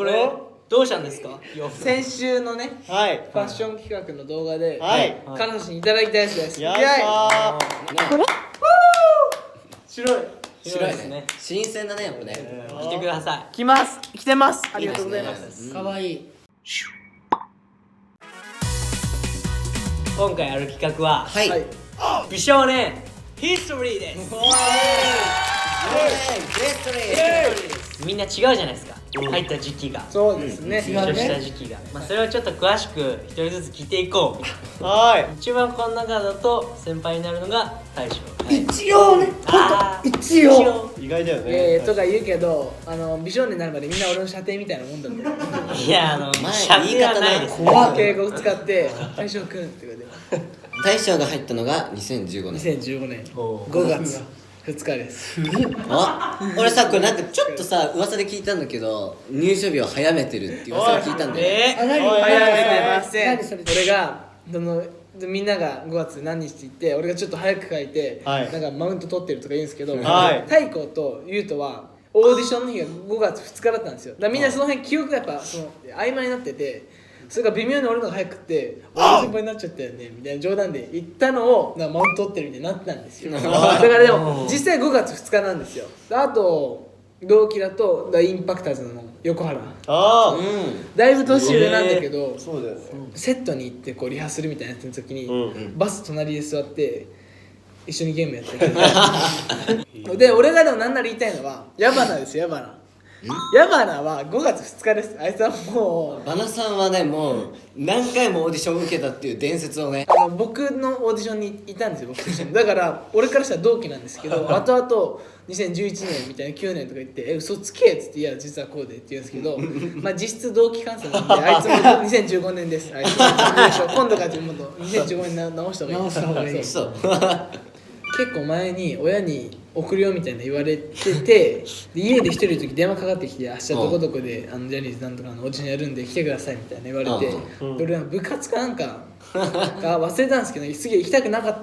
これどうしたんですか？先週のねはい。ファッション企画の動画ではい彼女にいただきたいやつです。よいしょこれ白い白いですね。新鮮だねやっぱね。来てくださ来ます来てます。ありがとうございまいいですす。ねかわいい。い。今回やる企画ははい。はい美少年ヒストリーです。みんな違うじゃないですか、入った時期が、そうですね。優勝した時期が、それをちょっと詳しく一人ずつ聞いていこう。はい。一番この中だと先輩になるのが大将。一応ね。あー一応。意外だよね。とか言うけど美少年になるまでみんな俺の射程みたいなもんだったよ。いや前射程はないですね。敬語使って大将くんって言われて。大将が入ったのが2015年。2015年5月2日です。あ、俺さこれなんかちょっとさ噂で聞いたんだけど入所日を早めてるっていう噂を聞いたんだよね。早めてません。俺がみんなが5月何日って言って俺がちょっと早く書いて、はいなんかマウント取ってるとか言うんですけど、はい太鼓と優斗はオーディションの日が5月2日だったんですよ。だからみんなその辺記憶がやっぱその曖昧になってて、それが微妙に俺のが早くって俺の先輩になっちゃったよねみたいな冗談で言ったのをなんかマウント取ってるみたいになったんですよ。だからでも実際5月2日なんですよ。あと同期だとインパクターズの横原、あだいぶ年上なんだけど、あ。そうだよね。セットに行ってこうリハするみたいなやつの時に、うんバス隣で座って一緒にゲームやってるで俺がでも何なら言いたいのは矢花ですよ。矢花は5月2日です。あいつはもうバナさんはねもう何回もオーディションを受けたっていう伝説をね。僕のオーディションにいたんですよ。僕と一緒にだから俺からしたら同期なんですけど後々2011年みたいな9年とか言って嘘つけっつっていや実はこうでって言うんですけどまあ実質同期監査なんであいつも2015年です。あいつ今度からもっと2015年直した方がいい。そう。結構前に親に送るよみたいな言われててで家で一人いる時電話かかってきて明日どこどこでジャニーズなんとかのオーディションやるんで来てくださいみたいな言われてで俺部活かなんかが忘れたんですけどすげえ行きたくなかっ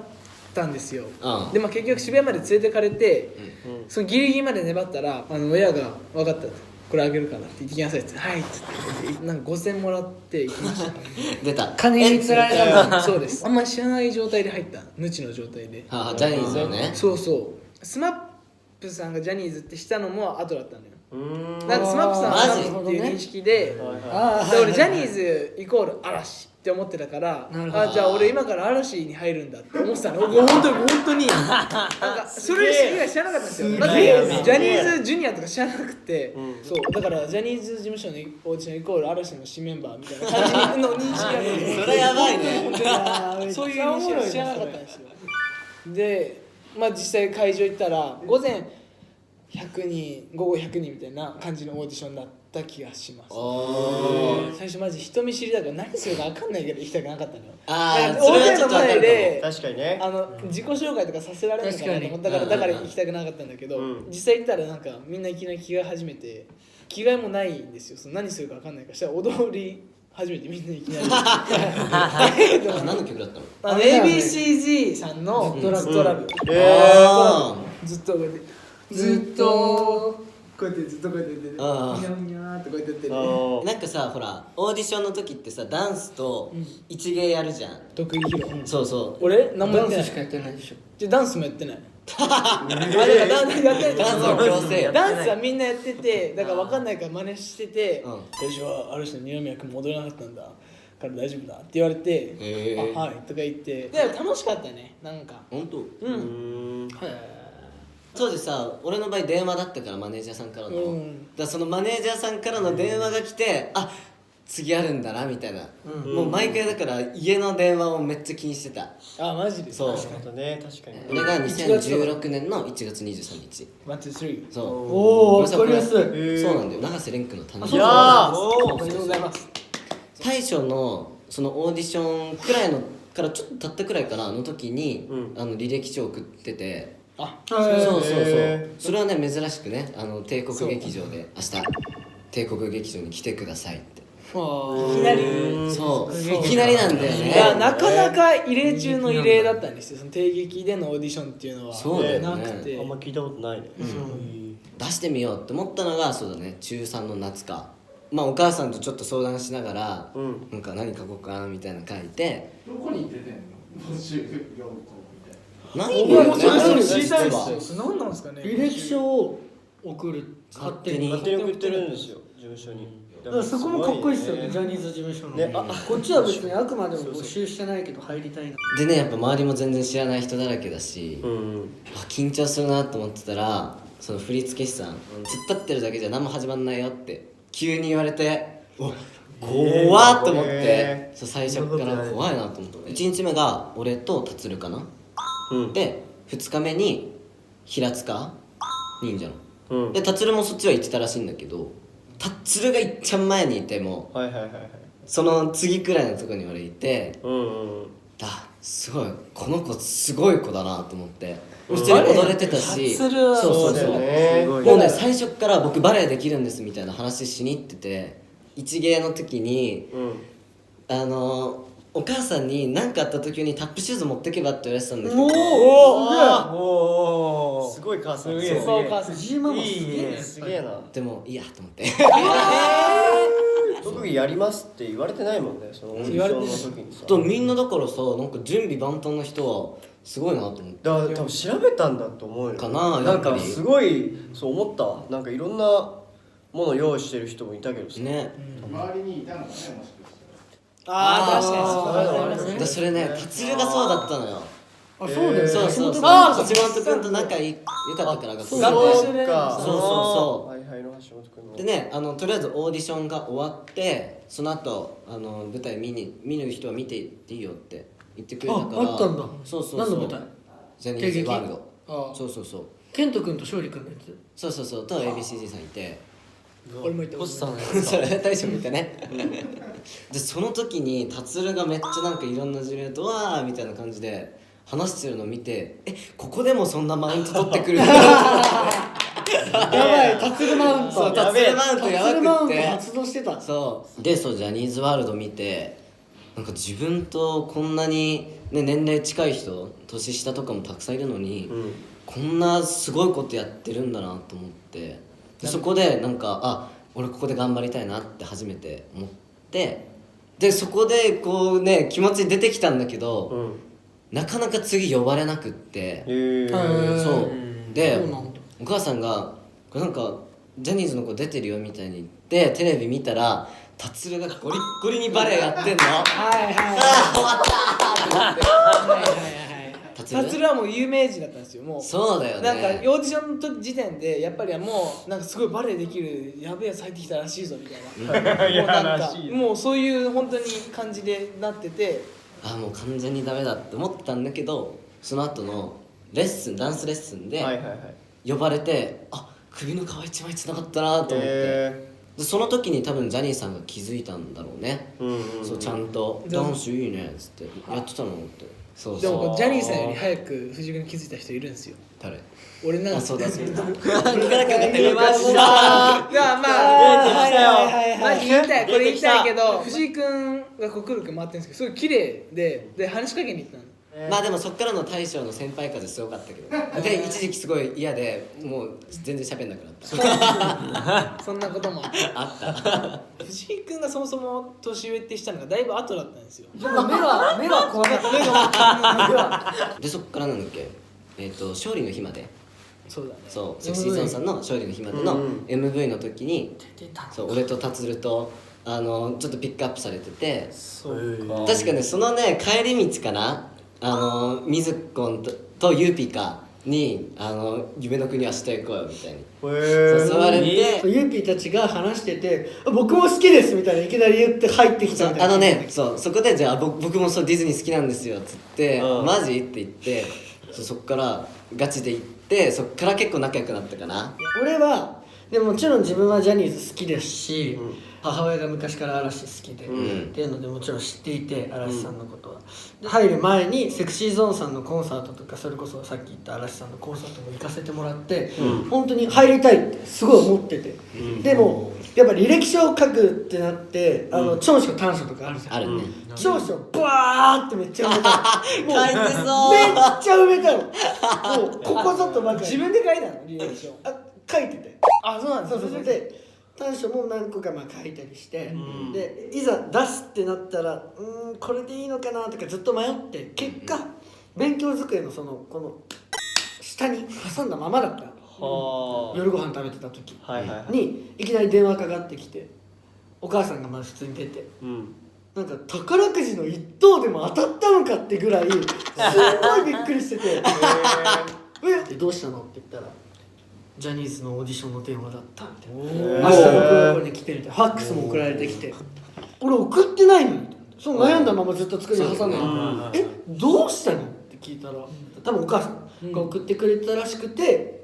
たんですよ。で結局渋谷まで連れてかれてそのギリギリまで粘ったら親が分かったこれあげるからって言ってきなさいってはいっつってなんか5000もらって行きました出た。金に釣られたんだ。そうです。あんまり知らない状態で入った無知の状態でジャニーズをね。そうそうスマップさんがジャニーズってしたのも後だったのよ。なんかスマップさんはジャニーズっていう認識でで俺ジャニーズイコール嵐って思ってたからじゃあ俺今から嵐に入るんだって思ってたの。本当になんかそれ以外知らなかったんですよ。だってジャニーズジュニアとか知らなくてそうだからジャニーズ事務所のオーディションイコール嵐の新メンバーみたいな感じの認識がねそれやばいね。そういう認識は知らなかったんですよ。で実際会場行ったら午前100人午後100人みたいな感じのオーディションだった気がします。最初マジ人見知りだから何するか分かんないけど行きたくなかったのよ。大勢の前で確かにね。自己紹介とかさせられるのかなと思ったからだから行きたくなかったんだけど、実際行ったらなんかみんないきなり着替え始めて着替えもないんですよ。何するか分かんないからしたら踊り初めてみんないきなり何の曲だったの？ABCG さんのドラブずっとこうやってずっとこうやってずっとこうやってやってみにゃみにゃーってこうやってやってる。なんかさほらオーディションの時ってさダンスと一芸やるじゃん。得意披露。そうそう。俺何もやってない。ダンスしかやってないでしょ。じゃダンスもやってない。だからダンスやってない。ダンスを強制よ。ダンスはみんなやっててだから分かんないから真似してて私はある人の二宮君も踊らなかったんだから大丈夫だって言われてあはいとか言ってで楽しかったねなんか。本当。うん当時さ俺の場合電話だったからマネージャーさんからの、だからそのマネージャーさんからの電話が来てあ次あるんだなみたいな、もう毎回だから家の電話をめっちゃ気にしてた。マジでそう確かに。俺が2016年の1月23日ワンツースリー。そうおお、わかりやすい。そうなんだよ永瀬廉君の誕生日。いやーおめでとうございます。大将のそのオーディションくらいのからちょっと経ったくらいかなの時に、履歴書を送っててそうそれはね珍しくね帝国劇場で明日帝国劇場に来てくださいっていきなりそういきなりなんだよね。いやなかなか異例中の異例だったんですよ。その帝劇でのオーディションっていうのはそうだよねなくてあんま聞いたことないね。出してみようって思ったのがそうだね中3の夏かまあお母さんとちょっと相談しながら、うんなんか何書こうかなみたいなの書いて、どこに出てんの募集読むとみたいな。ないんだよねそれそう知りたいで実はすよ。何なんですかね。履歴書を送る勝手に。勝手に送ってるんですよ事務所に。だからそこもかっこいいですよね、ジャニーズ事務所の。ねこっちは別にあくまでも募集してないけど入りたいな。でね、やっぱ周りも全然知らない人だらけだし、うん緊張するなと思ってたら、その振付師さん、突っ立ってるだけじゃ何も始まんないよって急に言われて、怖っと思って、そう最初から怖いなと思って1日目が俺と達かな、うんで2日目に平塚忍者の、うんで達もそっちは行ってたらしいんだけど、達がいっちゃん前にいてもはいはいはいはいその次くらいのとこに俺いて、うんすごいこの子すごい子だなと思って普通に踊れてたし、達郎はそうそうだよそう、ねもうね最初から僕バレエできるんですみたいな話しに行ってて、一芸の時にうんお母さんに何かあった時にタップシューズ持ってけばって言われてたんだけど、おおすごい母さんすげえスーパーお母さん。ジーママすげえいいねね。すげえなでもいいやと思って特技やりますって言われてないもんねそのオーディションの時にさとみんなだからさ、なんか準備万端な人はすごいなと思ってだから多分調べたんだと思うよかな、なんかやっぱりすごいそう思ったわなんかいろんなもの用意してる人もいたけどさね、周りにいたのかね、もしかしたら。ああ確かにそうでそれね達がそうだったのよ。あ、そうだよね。そうそうそう、あー橋本君と仲良かったから学校学校一緒でかそうそうそうはいはいの橋本君のでね、とりあえずオーディションが終わってその後舞台見る人は見ていっていいよって言ってくれたから。あったんだ。そうそうそう、何の舞台？ジャニーズワールド。ああ。そうそうそうケント君と勝利君のやつ。そうそうそうと ABCD さんいて俺も言ったポスターのやそつかれ大将見てねでその時に達がめっちゃなんかいろんなジュニアとわーみたいな感じで話してるのを見て、ここでもそんなマウント取ってくるんだやばい、タツルマウント。そうタツルマウントやタツルマウントばくって発動してた。そうでそうジャニーズワールド見て、なんか自分とこんなに、ね、年齢近い人年下とかもたくさんいるのに、うんこんなすごいことやってるんだなと思ってでそこでなんか俺ここで頑張りたいなって初めて思ってでそこでこうね気持ち出てきたんだけど、うんなかなか次呼ばれなくってへえそうでそうなんだ。お母さんが「これなんかジャニーズの子出てるよ」みたいに言ってテレビ見たら達がゴリッゴリにバレエやってんのはいはい終わったーってはいはいはい達達郎はもう有名人だったんですよもうそうだよねなんかオーディションの時点でやっぱりもうなんかすごいバレエできるやべえやつ入ってきたらしいぞみたいなもうなんかもうそういう本当に感じでなっててもう完全にダメだって思ったんだけどその後のレッスンダンスレッスンではいはいはい呼ばれて首の皮一枚つながったなと思ってへでその時に多分ジャニーさんが気づいたんだろうねうんうんそうちゃんと「ダンスいいね」っつって「やってたの?」ってそうでそうもジャニーさんより早く藤井君に気づいた人いるんですよ誰俺なんですそうだそうだ出ましたまあ出たよまあ言いたいこれ言いたいけど藤井君がこうくるくる回ってるんですけどすごい綺麗で話しかけに行ったのまあでもそっからの大将の先輩風すごかったけどで一時期すごい嫌でもう全然喋んなくなったそんなこともあった藤井君がそもそも年上ってしたのがだいぶ後だったんですよでも目が怖かった。目が。でそっからなんだっけ勝利の日までそうだねそうセクシーゾーンさんの勝利の日までのうん MV の時に出た。そう俺と達とちょっとピックアップされててそうか確かねそのね帰り道かなみずこんとゆうぴかに夢の国は下へ行こうよみたいに誘われて、ユーピーたちが話してて僕も好きですみたいないきなり言って入ってきたみたいなそこでじゃあ僕もそうディズニー好きなんですよっつってうんマジって言ってそっからガチで行ってそっから結構仲良くなったかな俺はでももちろん自分はジャニーズ好きですし、うん母親が昔から嵐好きで、うんっていうのでもちろん知っていて嵐さんのことは、で入る前にセクシーゾーンさんのコンサートとかそれこそさっき言った嵐さんのコンサートも行かせてもらって、本当に入りたいってすごい思ってて、でもやっぱ履歴書を書くってなって長所短所とかあるじゃんあるね長所バーってめっちゃ埋めたのもう書いてそうめっちゃ埋めたのもうここぞとばかり自分で書いたの履歴書書いててあそうなんですそうで短所も何個かまあ書いたりして、でいざ出すってなったらこれでいいのかなとかずっと迷って結果、勉強机のこの下に挟んだままだった。夜ご飯食べてた時にいきなり電話かかってきて、お母さんがまず普通に出て、なんか宝くじの1等でも当たったのかってぐらいすごいびっくりしててでどうしたのって言ったらジャニーズのオーディションの電話だったみたいな、明日のここに来てみたいな、ファックスも送られてきて、俺送ってないのに、その悩んだままずっと机に挟んでるの、どうしたのって聞いたら多分お母さんが送ってくれたらしくて、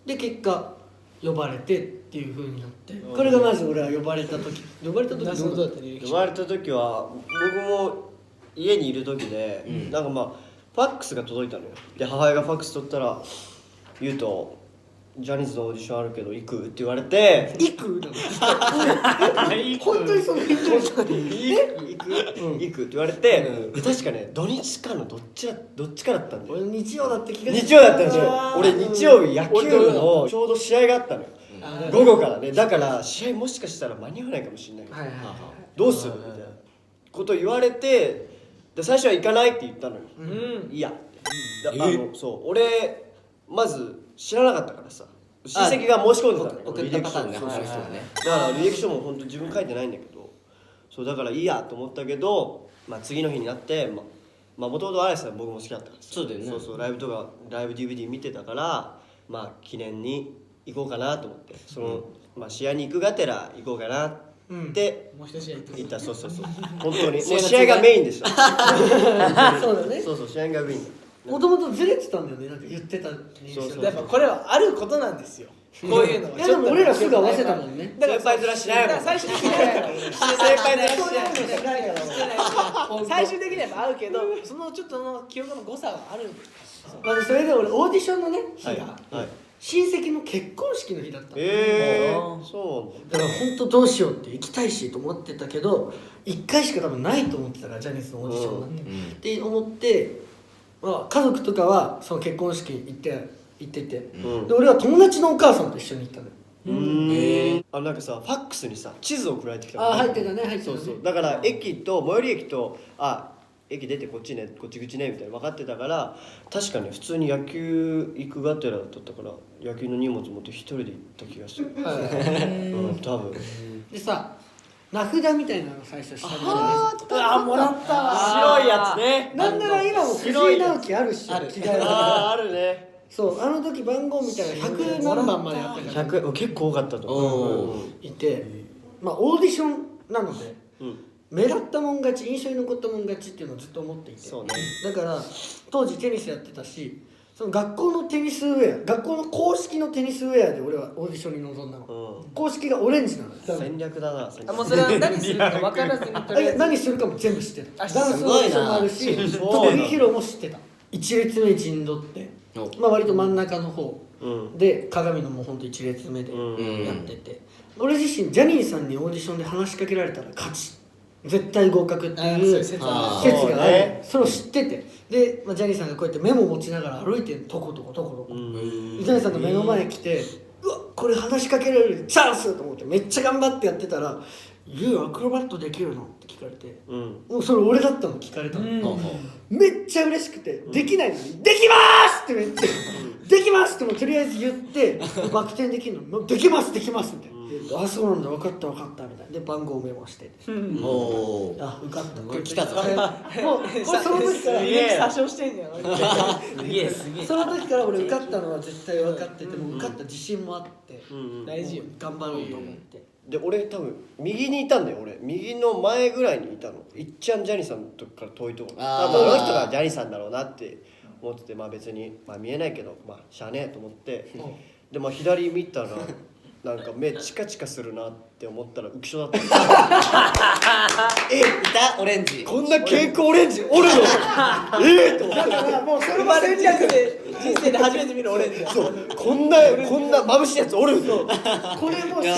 で結果呼ばれてっていう風になって、これがまず俺は呼ばれた時どうだったの？呼ばれた時は僕も家にいる時で、なんかまあファックスが届いたのよ。で母親がファックス取ったら「言うとジャニーズのオーディションあるけど行く?」って言われて行く？本当にその緊張したのに行くって言われて、確かね土日かのどっちかだったんだよ。俺日曜だって気が日曜だったんですよ。俺日曜日野球のちょうど試合があったのよ、午後からね。だから試合もしかしたら間に合わないかもしれない、どうするみたいなこと言われて、で最初は行かないって言ったのよ、いやそう俺まず知らなかったからさ、親戚が申し込んでたのよ、送ったパターンね、そう他の人がね。だから履歴書も本当自分書いてないんだけど、そうだからいいやと思ったけど、まあ次の日になってもともと嵐さん僕も好きだったからさ、そうだよね。そうライブとかライブ DVD 見てたから、まあ記念に行こうかなと思って、まあ試合に行くがてら行こうかなってもう一試合言った。そう本当にもう試合がメインでしたそうだね。そう試合がメインだ。もともとずれてたんだよね、なんか言ってた印象。やっぱこれはあることなんですよ、こういうのは。いやでも俺らすぐ合わせたもんね。先輩ずらしないもん。最終的に最終的には合うけど、そのちょっとの記憶の誤差はあるんです。まあそれで俺オーディションのね日がはい親戚の結婚式の日だったの。そうだから本当どうしようって行きたいしと思ってたけど、1回しか多分ないと思ってたから、ジャニーズのオーディションなんて、って思って、まあ、家族とかはその結婚式行ってて、で俺は友達のお母さんと一緒に行ったのよ。なんかさファックスにさ地図送られてきたの。入ってたね。そうだから駅と最寄り駅と駅出てこっち口ねみたいな分かってたから、確かに普通に野球行くがてらだったから野球の荷物持って一人で行った気がする。多分でさ、名札みたいなの最初下にもらったわ。白いやつね。なんなら今も藤井直樹あるし、着替えあるね。そうあの時番号みたいな100何番まであったから100結構多かったと思う。いて、まあオーディションなので、目立ったもん勝ち、印象に残ったもん勝ちっていうのをずっと思っていて、そうね。だから当時テニスやってたし、その学校のテニスウェア、学校の公式のテニスウェアで俺はオーディションに臨んだの、公式がオレンジなの。戦略だな。もうそれは何するか分からずにとりあえず何するかも全部知ってた。ダンスすのオーディションもあるし、特技披露も知ってた。1列目陣取って、まあ割と真ん中の方で鏡のもうほんと1列目でやってて、俺自身ジャニーさんにオーディションで話しかけられたら勝ち、絶対合格っていう説がある。それを知ってて、で、ジャニーさんがこうやってメモ持ちながら歩いてトコトコジャニーさんの目の前に来て、うわこれ話しかけられるチャンスと思ってめっちゃ頑張ってやってたら「ユーアクロバットできるの?」って聞かれて、もうそれ俺だったの聞かれたの、めっちゃ嬉しくて、できないのに「できます!」ってめっちゃ「できます!」ってもうとりあえず言ってバク転できるの「できますできます」みたいな。あ、そうなんだ、分かったみたいな。で番号メモして、あ、受かった、これ来たぞ。もうこれその時から詐称してんじゃん。すげえその時から俺受かったのは絶対分かってて、も受かった自信もあって、大事よ、頑張ろうと思って。で俺多分右にいたんだよ。俺右の前ぐらいにいたの。いっちゃんジャニーさんのとこから遠いところ。多分あの人がジャニーさんだろうなって思ってて、まあ別に見えないけどしゃあねえと思って、で左見たらなんか目チカチカするなって思ったら浮所だった。いたオレンジ。こんな蛍光オレンジおるの。と思って。だからもうそれ生まれる逆で人生で初めて見るオレンジ。そうこんな眩しいやつおるの。これもチ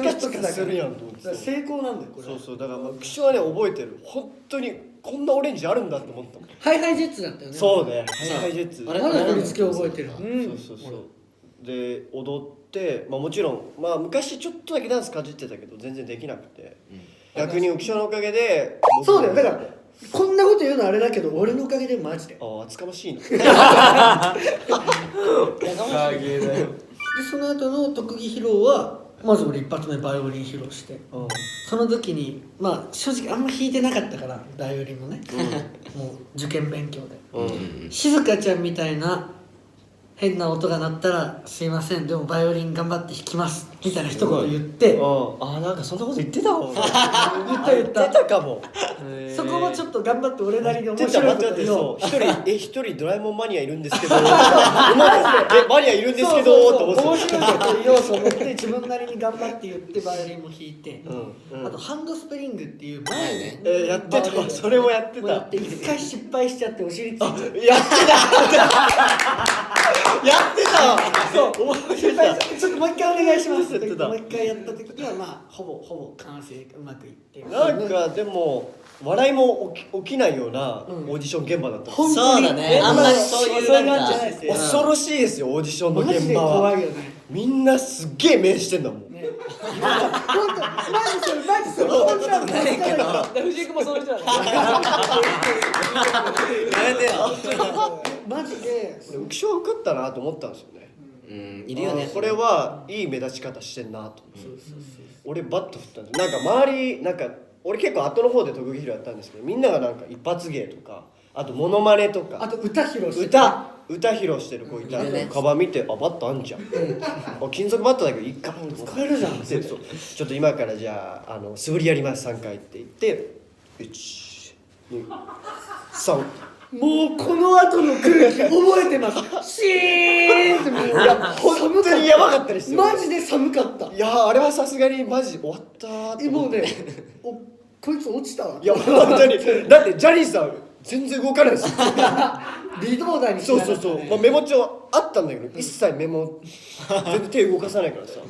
カチカするやんと思って。成功なんだよこれ。そうだから浮所はね覚えてる。本当にこんなオレンジあるんだって思ったもん。ハイハイジェッツだったよね。そうね。ハイハイジェッツ。まだ振り付け覚えてる。そうで踊って、もちろん、昔ちょっとだけダンスかじってたけど全然できなくて、逆に浮所のおかげでそうだよ。だからこんなこと言うのあれだけど俺のおかげでマジで。厚かましいな。でその後の特技披露はまず俺一発目バイオリン披露して、その時に正直あんま弾いてなかったからバイオリンもね、もう受験勉強で、静香ちゃんみたいな変な音が鳴ったらすいませんでもバイオリン頑張って弾きますみたいな一言言って、なんかそんなこと言ってたもん。言ったかも。そこもちょっと頑張って俺なりに面白いこと言おう。一人ドラえもんマニアいるんですけどマニアいるんですけどと思って面白いこと言おうと思って自分なりに頑張って言ってバイオリンも弾いて、あとハンドスプリングっていう前ね、やってた。それもやってた。一回失敗しちゃってお尻ついちゃってやってたそう失敗しちょっともう一回お願いしますってやってたもう一回やった時にはほぼ完成うまくいって、なんかでも笑いも起きないようなオーディション現場だった。本当にそうだね。あんまりそういうなんか恐ろしいですよオーディションのマジで現場は。怖いよね。みんなすっげえ目してんだもん。本当マジそれ本当なんだけど藤井君もその人なんだ。やめてよ。マジで浮所受かったなと思ったんですよね。いるよね。これはいい目立ち方してんなと。俺バット振ったんです。なんか周り俺結構後の方で特技披露やったんですけど、みんながなんか一発芸とか、あとモノマネとか、あと歌披露して歌披露してる子いたら、カバン見てバットあんじゃん。金属バットだけどいいか使えるじゃん。ちょっと今からじゃあ素振りやります3回って言って1、2、3。もうこの後の空気覚えてます。シーンってもう本当にやばかったですよ。マジで寒かった。いやあれはさすがにマジ終わったーってもうねこいつ落ちたわ。いや本当にだってジャニーさん全然動かないですよ。微動だにしそうなかったね。メモ帳あったんだけど一切メモ全然手動かさないからさ。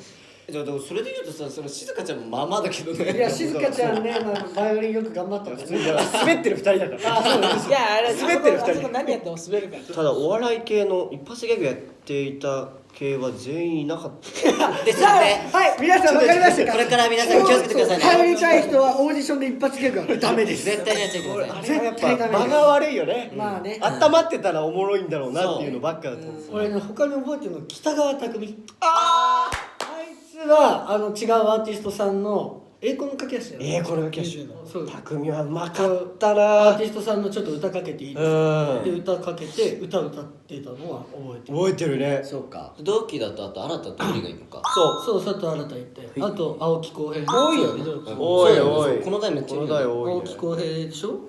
でもそれで言うとさ、その静香ちゃんもまあまあだけどね。いや静香ちゃんね、バイオリンよく頑張ったからね。滑ってる2人だから。あ、そうです。いやあれ滑ってる2人あそこ何やっても滑るから。ただお笑い系の一発ギャグやっていた系は全員いなかった。ですよね。はい皆さん分かりましたか。これから皆さん気をつけてくださいね。入りたい人はオーディションで一発ギャグはダメです。絶対にやっちゃいけません。あれはやっぱ間が悪いよね。まあね。温まってたらおもろいんだろうなっていうのばっかだと思う。俺ね他に覚えてるの北川匠。あいつは違うアーティストさんの栄光の駆け足だよ。これがキャッシュそう匠はうまかったアなーティストさんのちょっと歌かけていいですか。で歌かけて歌ってたのは覚えてる。覚えてるね。そうか。同期だとあと新たと森がいるのか。そう佐藤新いて、あと青木浩平多いよね。おいおいこの代めっちゃいるよね。青木浩平でしょ。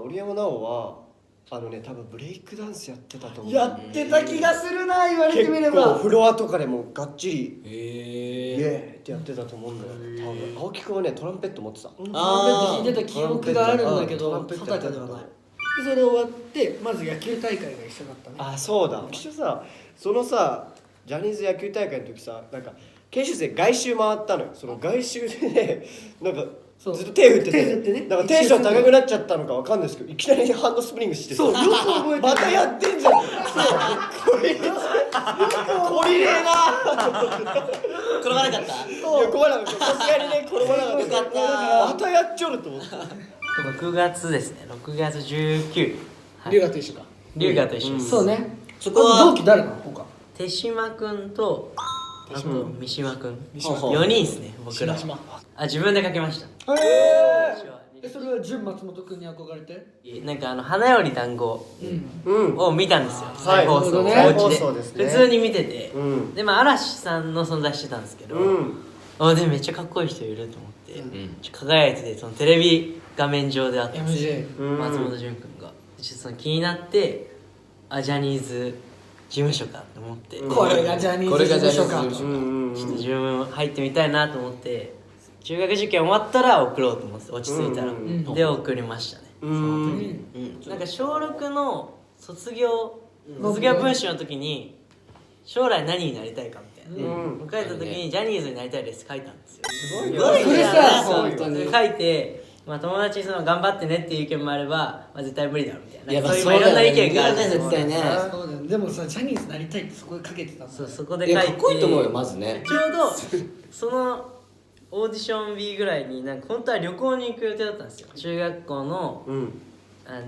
織山直は多分ブレイクダンスやってたと思う。やってた気がするな言われてみれ結構ば。フロアとかでもがっちりイへエーってやってたと思うんだよ。多分青木くんはねトランペット持ってた。トランペット弾いてた記憶があるんだけど定かではない。でそれ終わってまず野球大会が一緒だったね。あ、そうだ。一緒さ、そのさジャニーズ野球大会の時さ、なんか研修生外周回ったのよ。その外周でね、なんかずっと手振ってて、ね、なんかテンション高くなっちゃったのかわかんないですけど、いきなりハンドスプリングしてそうよく覚えてる。またやってんじゃん。こいつ懲りねえな。転ばなかった。いや困らなかった。さすがにね転ばなかった。よかったまたやっちょると思って。 6月ですね。6月19。龍河と一緒か。龍河と一緒です。そうね。そこは同期誰なの他。手島くんとあと三島くん。島4人ですね。僕ら。自分で書きました。それは純松本くんに憧れて。なんか花より団子うん。を見たんですよ。はい再放送。再放お家送ですねで普通に見てて、うんで嵐さんの存在してたんですけど、でめっちゃかっこいい人いると思って、輝いてて、そのテレビ画面上であったんですよ。 MJ。松本潤君がちょっとその気になって、ジャニーズ事務所かと思って、これがジャニーズ事務所か。ちょっと自分も入ってみたいなと思って、中学受験終わったら送ろうと思って落ち着いたら、で送りましたね。その時、なんか小6の卒業文集の時に将来何になりたいかみたいな、書いた時にジャニーズになりたいです書いたんですよ。すごいよ。それさ本当に書いて、まあ友達にその頑張ってねっていう意見もあれば、まあ、絶対無理だろみたいな、いやそういうまあいろんな意見があるそうだよね絶対ねそうだよね。でもさジャニーズなりたいってそこでかけてたもんね。そうそこで書いていやかっこいいと思うよまずねちょうどそのオーディション日ぐらいになんか本当は旅行に行く予定だったんですよ。中学校の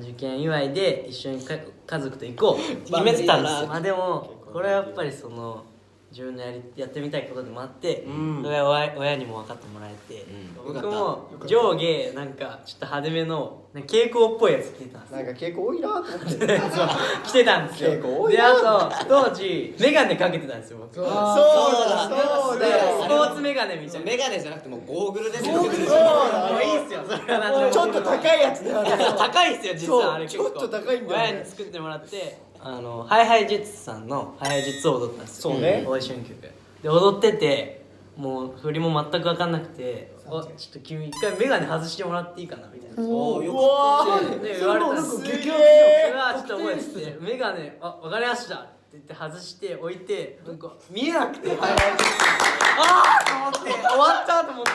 受験祝いで一緒に家族と行こう決めてたんですよ。まあでもこれはやっぱりその自分のやってみたいことでもあって、それは親にも分かってもらえて、僕も上下なんかちょっと派手めの蛍光っぽいやつ着てたんですよ。なんか結構多いなと思ってそう着てたんですよ。結構多いでなあと当時メガネかけてたんですよ僕。そうだそうだよスポーツメガネみたいな。メガネじゃなくてもうゴーグルですよもういいっすよそれは何でも。ちょっと高いやつねあれ高いっすよ実はあれ結構。ちょっと高いんだよね親に作ってもらってハイハイジェッツさんのハイハイジェッツを踊ったんですよ。そうねオーディション曲で踊ってて、もう振りも全く分かんなくて、ちょっと君一回メガネ外してもらっていいかなみたいな。おーよで言われたんですよ。すげえうわちょっと覚えててメガネ分かりましたって言って外して置いて、なんか見えなくてハイハイジェッツあーと思って終わったと思って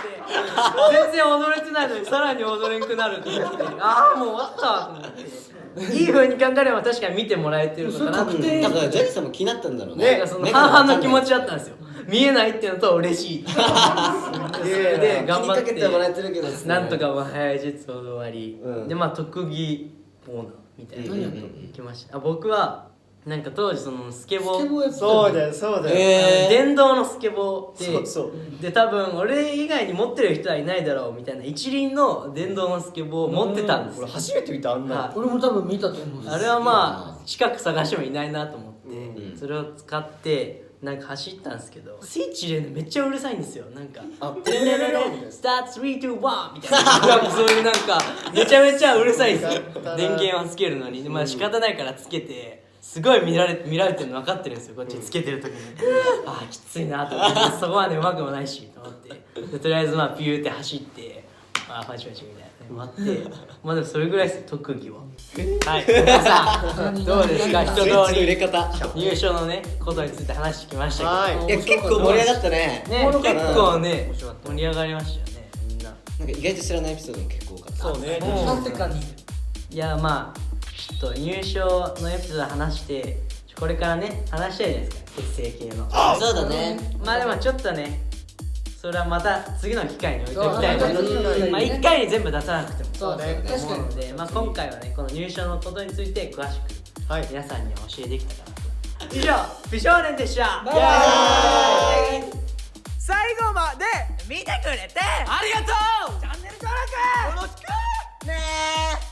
全然踊れてないのにさらに踊れんくなると思ってああもう終わったと思っていい風に考えれば確かに見てもらえてるのかなって。だからジャニーさんも気になったんだろうねなんかその半々の気持ちだったんですよ。見えないっていうのと嬉しいっていうそれで頑張っ気にかけてもらえててるけどなんとかまあ早い術を終わり、うんでまあ特技コーナーみたいなのやっうんうんうんと来ました。僕はなんか当時そのスケボーそうだよそうだよ電動のスケボーでそうそうで多分俺以外に持ってる人はいないだろうみたいな一輪の電動のスケボーを持ってたんですよ。俺初めて見たあんなはい俺も多分見たと思う。あれはまあ近く探してもいないなと思って、うんそれを使ってなんか走ったんですけどスイッチ入れるのめっちゃうるさいんですよ。なんかあ「テレレレレスタート3、2、1」みたいなそういうなんかめちゃめちゃうるさいんですよ電源はつけるのに。まあ仕方ないからつけてすごい見られてるの分かってるんですよこっちつけてる時に。ああきついなと思ってそこまでうまくもないしと思ってでとりあえずまあピューって走ってああパチパチみたいな待ってまあでもそれぐらいです特技は。はい皆さんどうですか一通スイッチの入れり方入賞のねことについて話してきましたけどはいいや結構盛り上がったねね結構ね盛り上がりましたよねみんな。なんか意外と知らないエピソードも結構多かったそうね確かに。いやまあちょっと入賞のエピソード話してこれからね話したいじゃないですか結成系の。そうだねまあでもちょっとねそれはまた次の機会に置いておきたいなと。そうまあ1回に全部出さなくてもそうだね。確かに。思うので、まあ、今回はねこの入賞のことについて詳しくはい皆さんには教えてきたかなと。以上美少年でした。バイバイ。最後まで見てくれてありがとう。チャンネル登録よろしくねー。